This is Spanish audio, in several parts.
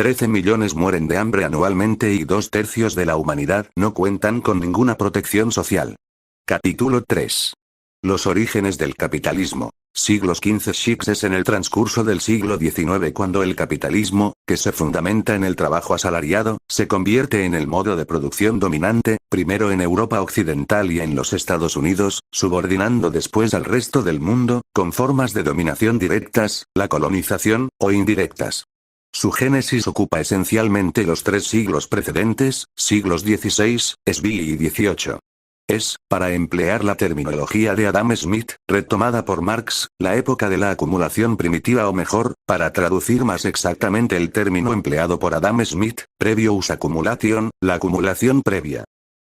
13 millones mueren de hambre anualmente y 2/3 de la humanidad no cuentan con ninguna protección social. Capítulo 3. Los orígenes del capitalismo. Siglos XV. Es en el transcurso del siglo XIX cuando el capitalismo, que se fundamenta en el trabajo asalariado, se convierte en el modo de producción dominante, primero en Europa Occidental y en los Estados Unidos, subordinando después al resto del mundo, con formas de dominación directas, la colonización, o indirectas. Su génesis ocupa esencialmente los 3 siglos precedentes, siglos XVI, SV y XVIII. Es, para emplear la terminología de Adam Smith, retomada por Marx, la época de la acumulación primitiva o mejor, para traducir más exactamente el término empleado por Adam Smith, previous accumulation, la acumulación previa.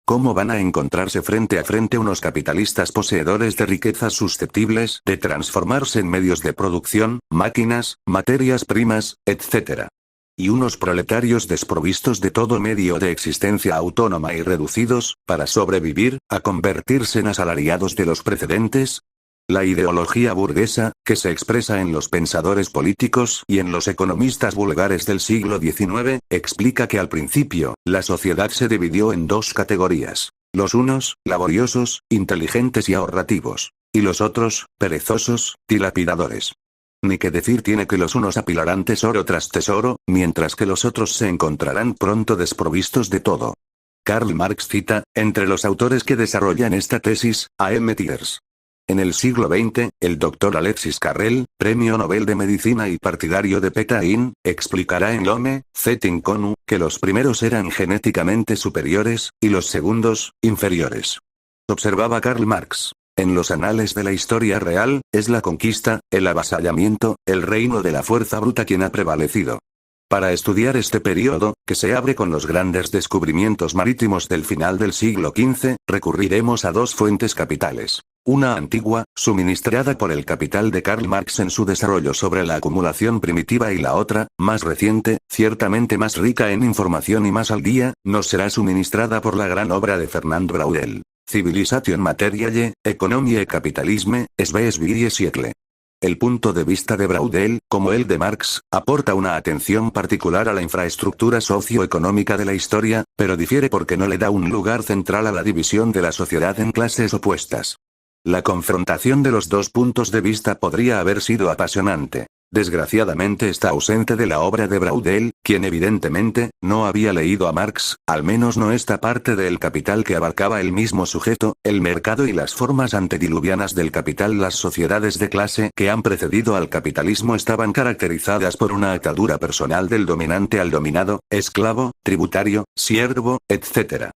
¿Cómo van a encontrarse frente a frente unos capitalistas poseedores de riquezas susceptibles de transformarse en medios de producción, máquinas, materias primas, etc.? Y unos proletarios desprovistos de todo medio de existencia autónoma y reducidos, para sobrevivir, a convertirse en asalariados de los precedentes? La ideología burguesa, que se expresa en los pensadores políticos y en los economistas vulgares del siglo XIX, explica que al principio, la sociedad se dividió en 2 categorías. Los unos, laboriosos, inteligentes y ahorrativos. Y los otros, perezosos, dilapidadores. Ni que decir tiene que los unos apilarán tesoro tras tesoro, mientras que los otros se encontrarán pronto desprovistos de todo. Karl Marx cita, entre los autores que desarrollan esta tesis, a M. Thiers. En el siglo XX, el Dr. Alexis Carrel, Premio Nobel de Medicina y partidario de Petain, explicará en L'Homme, c'est inconnu, que los primeros eran genéticamente superiores, y los segundos, inferiores. Observaba Karl Marx. En los anales de la historia real, es la conquista, el avasallamiento, el reino de la fuerza bruta quien ha prevalecido. Para estudiar este periodo, que se abre con los grandes descubrimientos marítimos del final del siglo XV, recurriremos a 2 fuentes capitales. Una antigua, suministrada por el Capital de Karl Marx en su desarrollo sobre la acumulación primitiva y la otra, más reciente, ciertamente más rica en información y más al día, nos será suministrada por la gran obra de Fernand Braudel. Civilisation Materiae, Economie et Capitalisme, XVIIe siècle. El punto de vista de Braudel, como el de Marx, aporta una atención particular a la infraestructura socioeconómica de la historia, pero difiere porque no le da un lugar central a la división de la sociedad en clases opuestas. La confrontación de los 2 puntos de vista podría haber sido apasionante. Desgraciadamente está ausente de la obra de Braudel, quien evidentemente, no había leído a Marx, al menos no esta parte de El Capital que abarcaba el mismo sujeto, el mercado y las formas antediluvianas del capital. Las sociedades de clase que han precedido al capitalismo estaban caracterizadas por una atadura personal del dominante al dominado, esclavo, tributario, siervo, etc.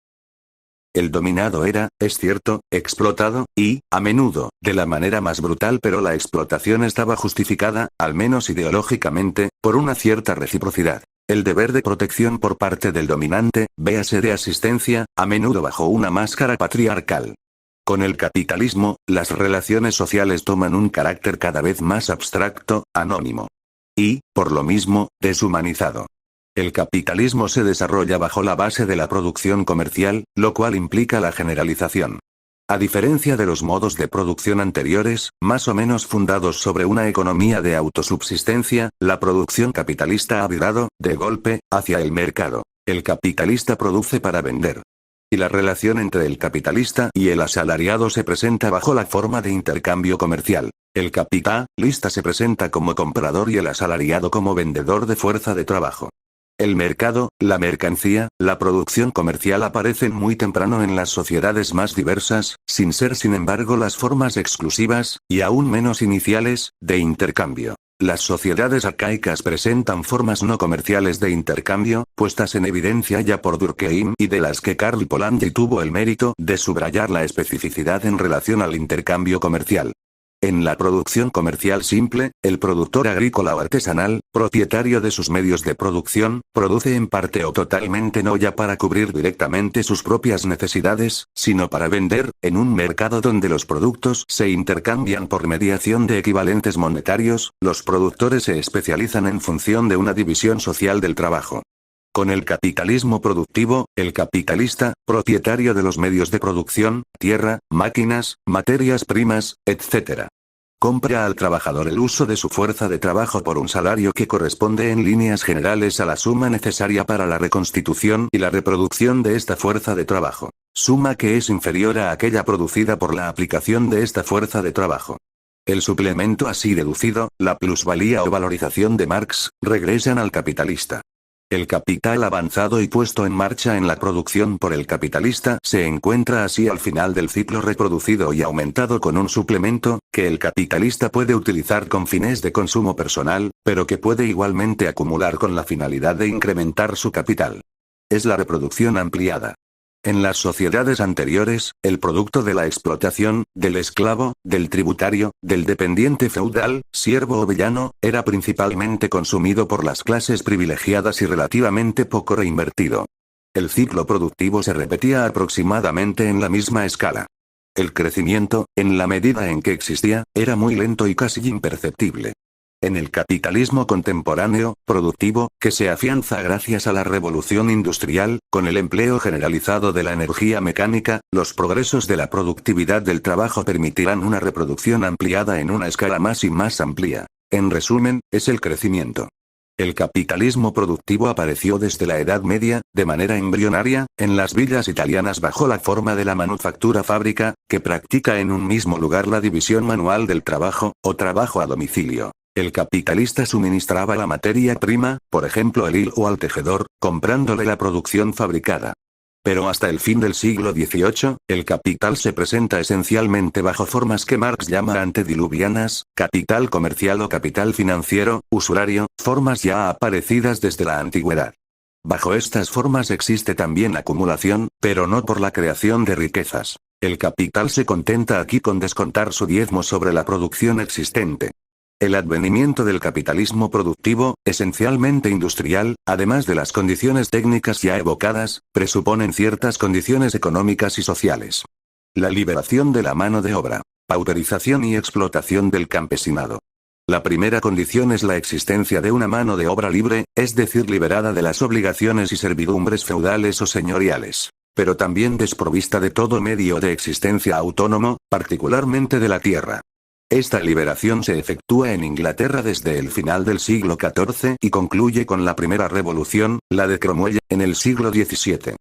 El dominado era, es cierto, explotado, y, a menudo, de la manera más brutal, pero la explotación estaba justificada, al menos ideológicamente, por una cierta reciprocidad. El deber de protección por parte del dominante, véase de asistencia, a menudo bajo una máscara patriarcal. Con el capitalismo, las relaciones sociales toman un carácter cada vez más abstracto, anónimo. Y, por lo mismo, deshumanizado. El capitalismo se desarrolla bajo la base de la producción comercial, lo cual implica la generalización. A diferencia de los modos de producción anteriores, más o menos fundados sobre una economía de autosubsistencia, la producción capitalista ha virado, de golpe, hacia el mercado. El capitalista produce para vender. Y la relación entre el capitalista y el asalariado se presenta bajo la forma de intercambio comercial. El capitalista se presenta como comprador y el asalariado como vendedor de fuerza de trabajo. El mercado, la mercancía, la producción comercial aparecen muy temprano en las sociedades más diversas, sin ser sin embargo las formas exclusivas, y aún menos iniciales, de intercambio. Las sociedades arcaicas presentan formas no comerciales de intercambio, puestas en evidencia ya por Durkheim y de las que Karl Polanyi tuvo el mérito de subrayar la especificidad en relación al intercambio comercial. En la producción comercial simple, el productor agrícola o artesanal, propietario de sus medios de producción, produce en parte o totalmente no ya para cubrir directamente sus propias necesidades, sino para vender, en un mercado donde los productos se intercambian por mediación de equivalentes monetarios. Los productores se especializan en función de una división social del trabajo. Con el capitalismo productivo, el capitalista, propietario de los medios de producción, tierra, máquinas, materias primas, etc. Compra al trabajador el uso de su fuerza de trabajo por un salario que corresponde en líneas generales a la suma necesaria para la reconstitución y la reproducción de esta fuerza de trabajo. Suma que es inferior a aquella producida por la aplicación de esta fuerza de trabajo. El suplemento así deducido, la plusvalía o valorización de Marx, regresan al capitalista. El capital avanzado y puesto en marcha en la producción por el capitalista se encuentra así al final del ciclo reproducido y aumentado con un suplemento, que el capitalista puede utilizar con fines de consumo personal, pero que puede igualmente acumular con la finalidad de incrementar su capital. Es la reproducción ampliada. En las sociedades anteriores, el producto de la explotación, del esclavo, del tributario, del dependiente feudal, siervo o villano, era principalmente consumido por las clases privilegiadas y relativamente poco reinvertido. El ciclo productivo se repetía aproximadamente en la misma escala. El crecimiento, en la medida en que existía, era muy lento y casi imperceptible. En el capitalismo contemporáneo, productivo, que se afianza gracias a la revolución industrial, con el empleo generalizado de la energía mecánica, los progresos de la productividad del trabajo permitirán una reproducción ampliada en una escala más y más amplia. En resumen, es el crecimiento. El capitalismo productivo apareció desde la Edad Media, de manera embrionaria, en las villas italianas bajo la forma de la manufactura fábrica, que practica en un mismo lugar la división manual del trabajo, o trabajo a domicilio. El capitalista suministraba la materia prima, por ejemplo el hilo al tejedor, comprándole la producción fabricada. Pero hasta el fin del siglo XVIII, el capital se presenta esencialmente bajo formas que Marx llama antediluvianas, capital comercial o capital financiero, usurario, formas ya aparecidas desde la antigüedad. Bajo estas formas existe también acumulación, pero no por la creación de riquezas. El capital se contenta aquí con descontar su diezmo sobre la producción existente. El advenimiento del capitalismo productivo, esencialmente industrial, además de las condiciones técnicas ya evocadas, presuponen ciertas condiciones económicas y sociales. La liberación de la mano de obra. Pauperización y explotación del campesinado. La primera condición es la existencia de una mano de obra libre, es decir, liberada de las obligaciones y servidumbres feudales o señoriales, pero también desprovista de todo medio de existencia autónomo, particularmente de la tierra. Esta liberación se efectúa en Inglaterra desde el final del siglo XIV y concluye con la primera revolución, la de Cromwell, en el siglo XVII.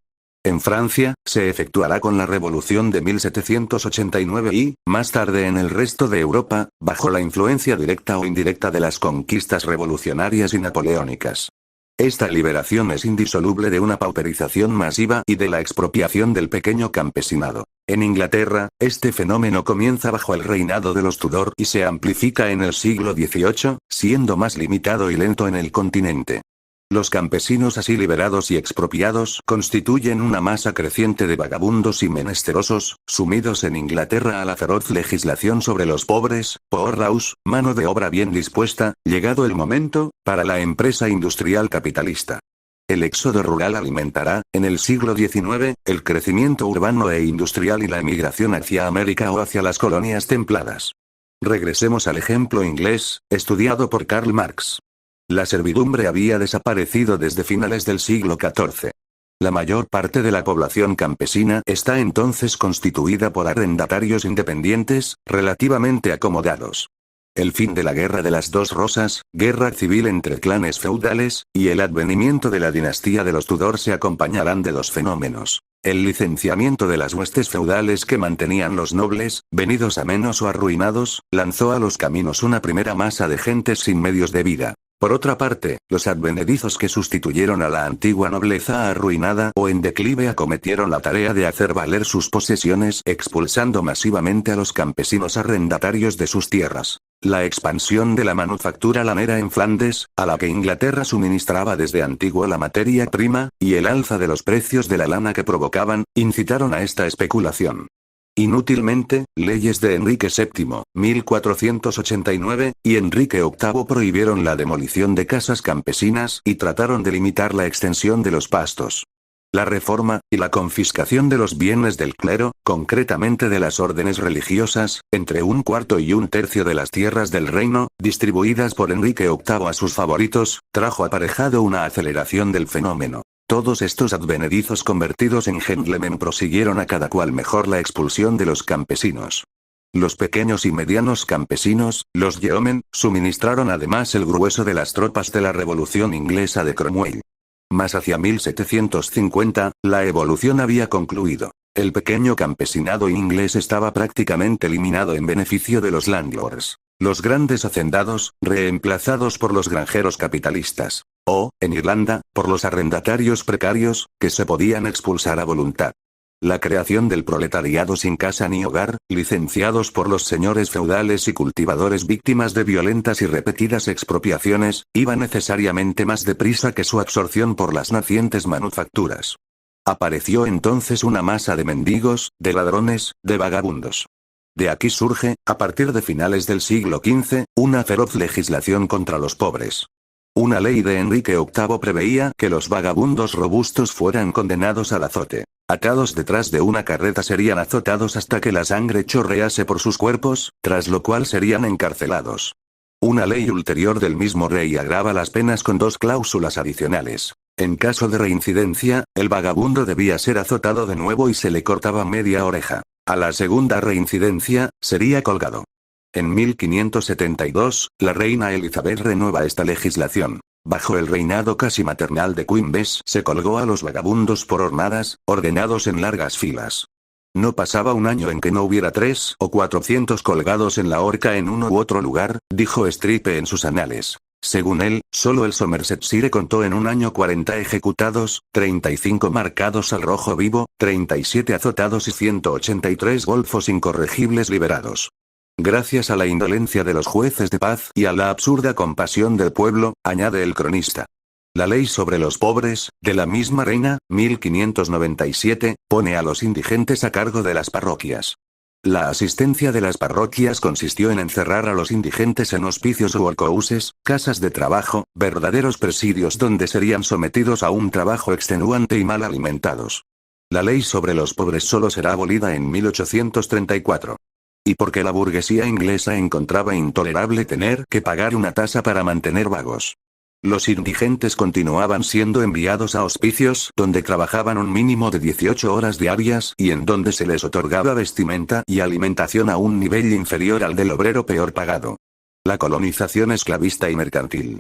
En Francia, se efectuará con la Revolución de 1789 y, más tarde en el resto de Europa, bajo la influencia directa o indirecta de las conquistas revolucionarias y napoleónicas. Esta liberación es indisoluble de una pauperización masiva y de la expropiación del pequeño campesinado. En Inglaterra, este fenómeno comienza bajo el reinado de los Tudor y se amplifica en el siglo XVIII, siendo más limitado y lento en el continente. Los campesinos así liberados y expropiados constituyen una masa creciente de vagabundos y menesterosos, sumidos en Inglaterra a la feroz legislación sobre los pobres, poorhouse, mano de obra bien dispuesta, llegado el momento, para la empresa industrial capitalista. El éxodo rural alimentará, en el siglo XIX, el crecimiento urbano e industrial y la emigración hacia América o hacia las colonias templadas. Regresemos al ejemplo inglés, estudiado por Karl Marx. La servidumbre había desaparecido desde finales del siglo XIV. La mayor parte de la población campesina está entonces constituida por arrendatarios independientes, relativamente acomodados. El fin de la Guerra de las Dos Rosas, guerra civil entre clanes feudales, y el advenimiento de la dinastía de los Tudor se acompañarán de dos fenómenos. El licenciamiento de las huestes feudales que mantenían los nobles, venidos a menos o arruinados, lanzó a los caminos una primera masa de gentes sin medios de vida. Por otra parte, los advenedizos que sustituyeron a la antigua nobleza arruinada o en declive acometieron la tarea de hacer valer sus posesiones expulsando masivamente a los campesinos arrendatarios de sus tierras. La expansión de la manufactura lanera en Flandes, a la que Inglaterra suministraba desde antiguo la materia prima, y el alza de los precios de la lana que provocaban, incitaron a esta especulación. Inútilmente, leyes de Enrique VII, 1489, y Enrique VIII prohibieron la demolición de casas campesinas y trataron de limitar la extensión de los pastos. La reforma, y la confiscación de los bienes del clero, concretamente de las órdenes religiosas, entre un cuarto y un tercio de las tierras del reino, distribuidas por Enrique VIII a sus favoritos, trajo aparejado una aceleración del fenómeno. Todos estos advenedizos convertidos en gentlemen prosiguieron a cada cual mejor la expulsión de los campesinos. Los pequeños y medianos campesinos, los yeomen, suministraron además el grueso de las tropas de la Revolución Inglesa de Cromwell. Mas hacia 1750, la evolución había concluido. El pequeño campesinado inglés estaba prácticamente eliminado en beneficio de los landlords, los grandes hacendados, reemplazados por los granjeros capitalistas. O, en Irlanda, por los arrendatarios precarios, que se podían expulsar a voluntad. La creación del proletariado sin casa ni hogar, licenciados por los señores feudales y cultivadores víctimas de violentas y repetidas expropiaciones, iba necesariamente más deprisa que su absorción por las nacientes manufacturas. Apareció entonces una masa de mendigos, de ladrones, de vagabundos. De aquí surge, a partir de finales del siglo XV, una feroz legislación contra los pobres. Una ley de Enrique VIII preveía que los vagabundos robustos fueran condenados al azote. Atados detrás de una carreta serían azotados hasta que la sangre chorrease por sus cuerpos, tras lo cual serían encarcelados. Una ley ulterior del mismo rey agrava las penas con 2 cláusulas adicionales. En caso de reincidencia, el vagabundo debía ser azotado de nuevo y se le cortaba media oreja. A la segunda reincidencia, sería colgado. En 1572, la reina Elizabeth renueva esta legislación. Bajo el reinado casi maternal de Queen Bess se colgó a los vagabundos por hornadas, ordenados en largas filas. No pasaba un año en que no hubiera 300 o 400 colgados en la horca en uno u otro lugar, dijo Strype en sus anales. Según él, solo el Somersetshire contó en un año 40 ejecutados, 35 marcados al rojo vivo, 37 azotados y 183 golfos incorregibles liberados. Gracias a la indolencia de los jueces de paz y a la absurda compasión del pueblo, añade el cronista. La ley sobre los pobres, de la misma reina, 1597, pone a los indigentes a cargo de las parroquias. La asistencia de las parroquias consistió en encerrar a los indigentes en hospicios u alcouses, casas de trabajo, verdaderos presidios donde serían sometidos a un trabajo extenuante y mal alimentados. La ley sobre los pobres solo será abolida en 1834. Y porque la burguesía inglesa encontraba intolerable tener que pagar una tasa para mantener vagos. Los indigentes continuaban siendo enviados a hospicios donde trabajaban un mínimo de 18 horas diarias y en donde se les otorgaba vestimenta y alimentación a un nivel inferior al del obrero peor pagado. La colonización esclavista y mercantil.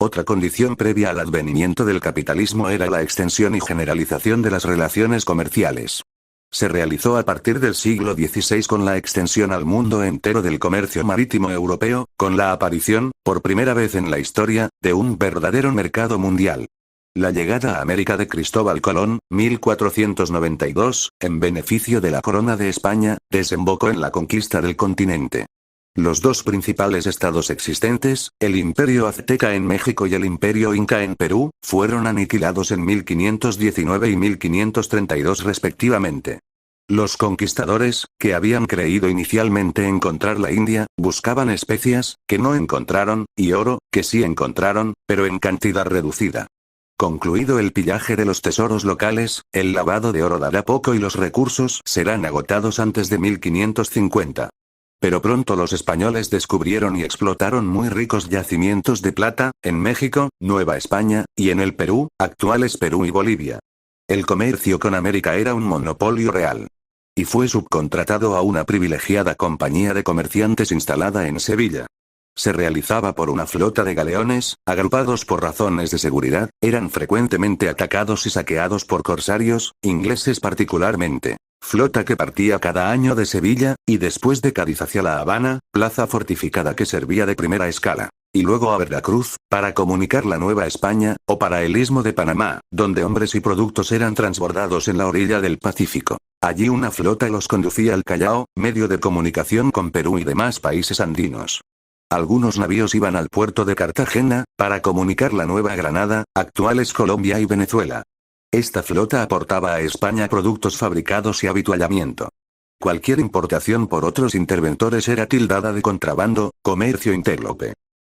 Otra condición previa al advenimiento del capitalismo era la extensión y generalización de las relaciones comerciales. Se realizó a partir del siglo XVI con la extensión al mundo entero del comercio marítimo europeo, con la aparición, por primera vez en la historia, de un verdadero mercado mundial. La llegada a América de Cristóbal Colón, 1492, en beneficio de la Corona de España, desembocó en la conquista del continente. Los 2 principales estados existentes, el Imperio Azteca en México y el Imperio Inca en Perú, fueron aniquilados en 1519 y 1532 respectivamente. Los conquistadores, que habían creído inicialmente encontrar la India, buscaban especias, que no encontraron, y oro, que sí encontraron, pero en cantidad reducida. Concluido el pillaje de los tesoros locales, el lavado de oro dará poco y los recursos serán agotados antes de 1550. Pero pronto los españoles descubrieron y explotaron muy ricos yacimientos de plata, en México, Nueva España, y en el Perú, actuales Perú y Bolivia. El comercio con América era un monopolio real. Y fue subcontratado a una privilegiada compañía de comerciantes instalada en Sevilla. Se realizaba por una flota de galeones, agrupados por razones de seguridad, eran frecuentemente atacados y saqueados por corsarios, ingleses particularmente. Flota que partía cada año de Sevilla, y después de Cádiz hacia La Habana, plaza fortificada que servía de primera escala, y luego a Veracruz, para comunicar la Nueva España, o para el Istmo de Panamá, donde hombres y productos eran transbordados en la orilla del Pacífico. Allí una flota los conducía al Callao, medio de comunicación con Perú y demás países andinos. Algunos navíos iban al puerto de Cartagena, para comunicar la Nueva Granada, actuales Colombia y Venezuela. Esta flota aportaba a España productos fabricados y habituallamiento. Cualquier importación por otros interventores era tildada de contrabando, comercio interlope.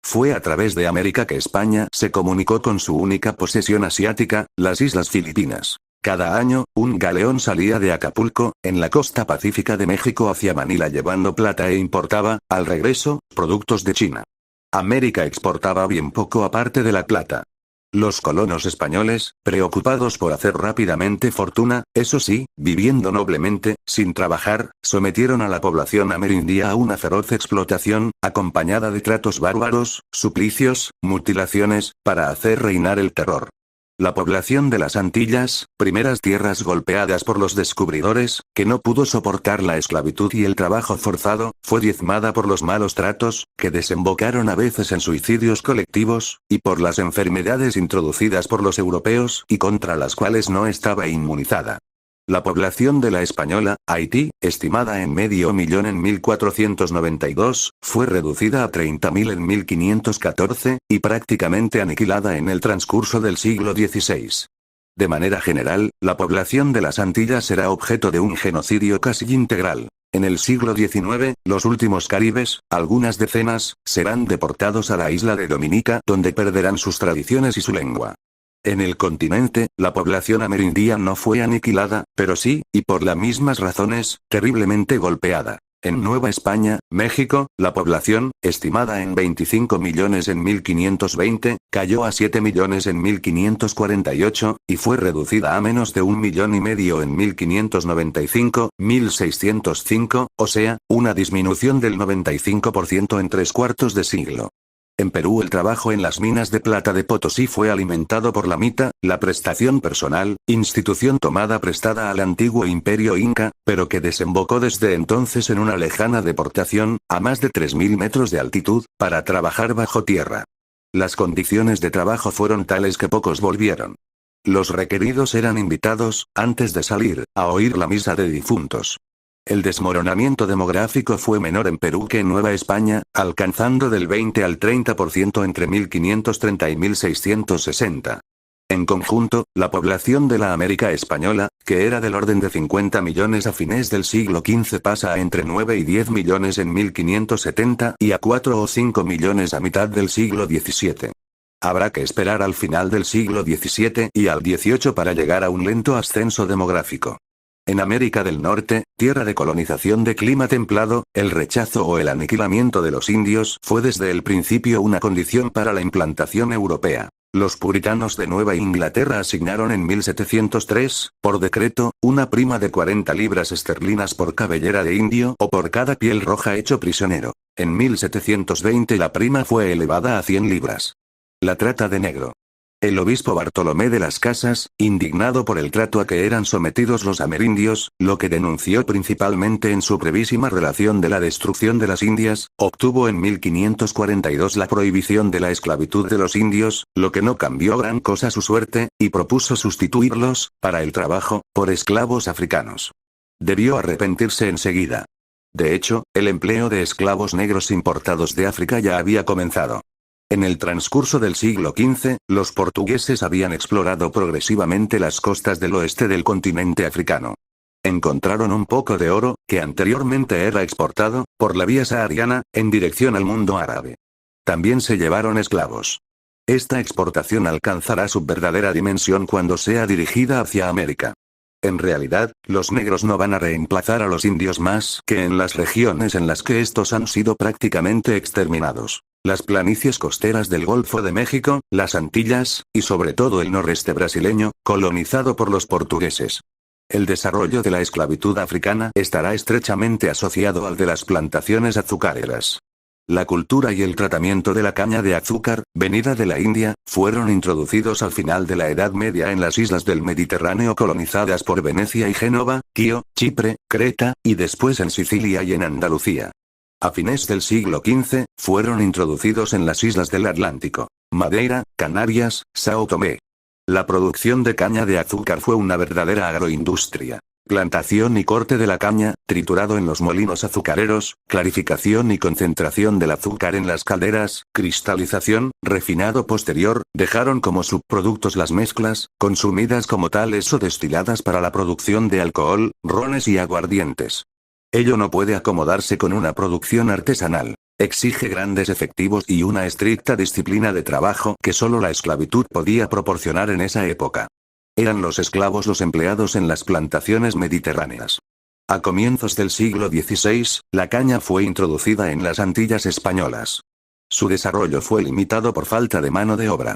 Fue a través de América que España se comunicó con su única posesión asiática, las Islas Filipinas. Cada año, un galeón salía de Acapulco, en la costa pacífica de México hacia Manila llevando plata e importaba, al regreso, productos de China. América exportaba bien poco aparte de la plata. Los colonos españoles, preocupados por hacer rápidamente fortuna, eso sí, viviendo noblemente, sin trabajar, sometieron a la población amerindia a una feroz explotación, acompañada de tratos bárbaros, suplicios, mutilaciones, para hacer reinar el terror. La población de las Antillas, primeras tierras golpeadas por los descubridores, que no pudo soportar la esclavitud y el trabajo forzado, fue diezmada por los malos tratos, que desembocaron a veces en suicidios colectivos, y por las enfermedades introducidas por los europeos y contra las cuales no estaba inmunizada. La población de la Española, Haití, estimada en medio millón en 1492, fue reducida a 30.000 en 1514, y prácticamente aniquilada en el transcurso del siglo XVI. De manera general, la población de las Antillas será objeto de un genocidio casi integral. En el siglo XIX, los últimos caribes, algunas decenas, serán deportados a la isla de Dominica, donde perderán sus tradiciones y su lengua. En el continente, la población amerindia no fue aniquilada, pero sí, y por las mismas razones, terriblemente golpeada. En Nueva España, México, la población, estimada en 25 millones en 1520, cayó a 7 millones en 1548, y fue reducida a menos de 1,5 millones en 1595, 1605, o sea, una disminución del 95% en 3/4 de siglo. En Perú el trabajo en las minas de plata de Potosí fue alimentado por la mita, la prestación personal, institución tomada prestada al antiguo imperio inca, pero que desembocó desde entonces en una lejana deportación, a más de 3.000 metros de altitud, para trabajar bajo tierra. Las condiciones de trabajo fueron tales que pocos volvieron. Los requeridos eran invitados, antes de salir, a oír la misa de difuntos. El desmoronamiento demográfico fue menor en Perú que en Nueva España, alcanzando del 20 al 30% entre 1530 y 1660. En conjunto, la población de la América Española, que era del orden de 50 millones a fines del siglo XV, pasa a entre 9 y 10 millones en 1570 y a 4 o 5 millones a mitad del siglo XVII. Habrá que esperar al final del siglo XVII y al XVIII para llegar a un lento ascenso demográfico. En América del Norte, tierra de colonización de clima templado, el rechazo o el aniquilamiento de los indios fue desde el principio una condición para la implantación europea. Los puritanos de Nueva Inglaterra asignaron en 1703, por decreto, una prima de 40 libras esterlinas por cabellera de indio o por cada piel roja hecho prisionero. En 1720 la prima fue elevada a 100 libras. La trata de negro. El obispo Bartolomé de las Casas, indignado por el trato a que eran sometidos los amerindios, lo que denunció principalmente en su brevísima relación de la destrucción de las Indias, obtuvo en 1542 la prohibición de la esclavitud de los indios, lo que no cambió gran cosa su suerte, y propuso sustituirlos, para el trabajo, por esclavos africanos. Debió arrepentirse enseguida. De hecho, el empleo de esclavos negros importados de África ya había comenzado. En el transcurso del siglo XV, los portugueses habían explorado progresivamente las costas del oeste del continente africano. Encontraron un poco de oro, que anteriormente era exportado, por la vía sahariana, en dirección al mundo árabe. También se llevaron esclavos. Esta exportación alcanzará su verdadera dimensión cuando sea dirigida hacia América. En realidad, los negros no van a reemplazar a los indios más que en las regiones en las que estos han sido prácticamente exterminados. Las planicies costeras del Golfo de México, las Antillas, y sobre todo el noreste brasileño, colonizado por los portugueses. El desarrollo de la esclavitud africana estará estrechamente asociado al de las plantaciones azucareras. La cultura y el tratamiento de la caña de azúcar, venida de la India, fueron introducidos al final de la Edad Media en las islas del Mediterráneo colonizadas por Venecia y Génova, Quío, Chipre, Creta, y después en Sicilia y en Andalucía. A fines del siglo XV, fueron introducidos en las islas del Atlántico, Madeira, Canarias, Sao Tomé. La producción de caña de azúcar fue una verdadera agroindustria. Plantación y corte de la caña, triturado en los molinos azucareros, clarificación y concentración del azúcar en las calderas, cristalización, refinado posterior, dejaron como subproductos las mezclas, consumidas como tales o destiladas para la producción de alcohol, rones y aguardientes. Ello no puede acomodarse con una producción artesanal. Exige grandes efectivos y una estricta disciplina de trabajo que solo la esclavitud podía proporcionar en esa época. Eran los esclavos los empleados en las plantaciones mediterráneas. A comienzos del siglo XVI, la caña fue introducida en las Antillas españolas. Su desarrollo fue limitado por falta de mano de obra.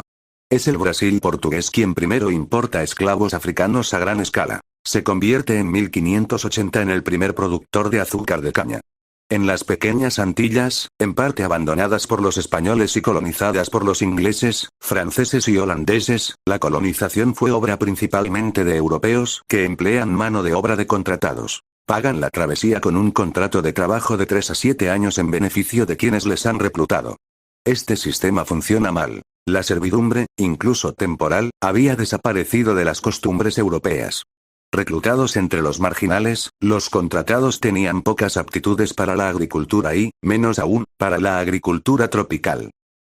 Es el Brasil portugués quien primero importa esclavos africanos a gran escala. Se convierte en 1580 en el primer productor de azúcar de caña. En las pequeñas Antillas, en parte abandonadas por los españoles y colonizadas por los ingleses, franceses y holandeses, la colonización fue obra principalmente de europeos que emplean mano de obra de contratados. Pagan la travesía con un contrato de trabajo de 3 a 7 años en beneficio de quienes les han reclutado. Este sistema funciona mal. La servidumbre, incluso temporal, había desaparecido de las costumbres europeas. Reclutados entre los marginales, los contratados tenían pocas aptitudes para la agricultura y, menos aún, para la agricultura tropical.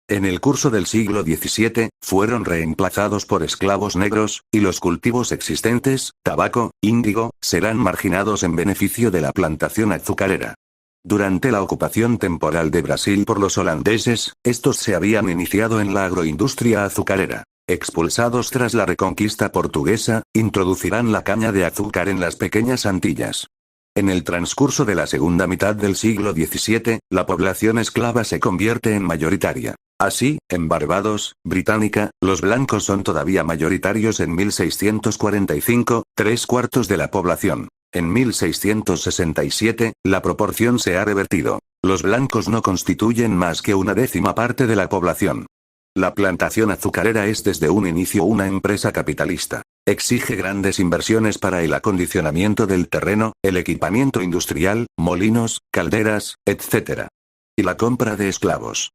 En el curso del siglo XVII, fueron reemplazados por esclavos negros, y los cultivos existentes, tabaco, índigo, serán marginados en beneficio de la plantación azucarera. Durante la ocupación temporal de Brasil por los holandeses, estos se habían iniciado en la agroindustria azucarera. Expulsados tras la reconquista portuguesa, introducirán la caña de azúcar en las pequeñas Antillas. En el transcurso de la segunda mitad del siglo XVII, la población esclava se convierte en mayoritaria. Así, en Barbados, Británica, los blancos son todavía mayoritarios en 1645, 3/4 de la población. En 1667, la proporción se ha revertido. Los blancos no constituyen más que una 10ª parte de la población. La plantación azucarera es desde un inicio una empresa capitalista. Exige grandes inversiones para el acondicionamiento del terreno, el equipamiento industrial, molinos, calderas, etc. Y la compra de esclavos.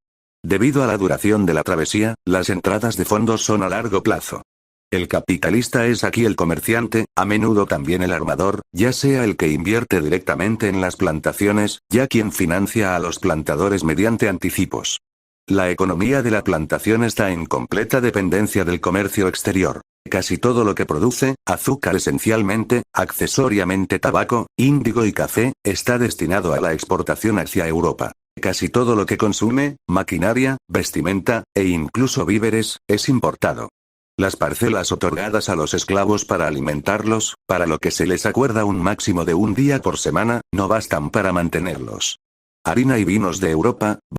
Debido a la duración de la travesía, las entradas de fondos son a largo plazo. El capitalista es aquí el comerciante, a menudo también el armador, ya sea el que invierte directamente en las plantaciones, ya quien financia a los plantadores mediante anticipos. La economía de la plantación está en completa dependencia del comercio exterior. Casi todo lo que produce, azúcar esencialmente, accesoriamente tabaco, índigo y café, está destinado a la exportación hacia Europa. Casi todo lo que consume, maquinaria, vestimenta, e incluso víveres, es importado. Las parcelas otorgadas a los esclavos para alimentarlos, para lo que se les acuerda un máximo de un día por semana, no bastan para mantenerlos. Harina y vinos de Europa,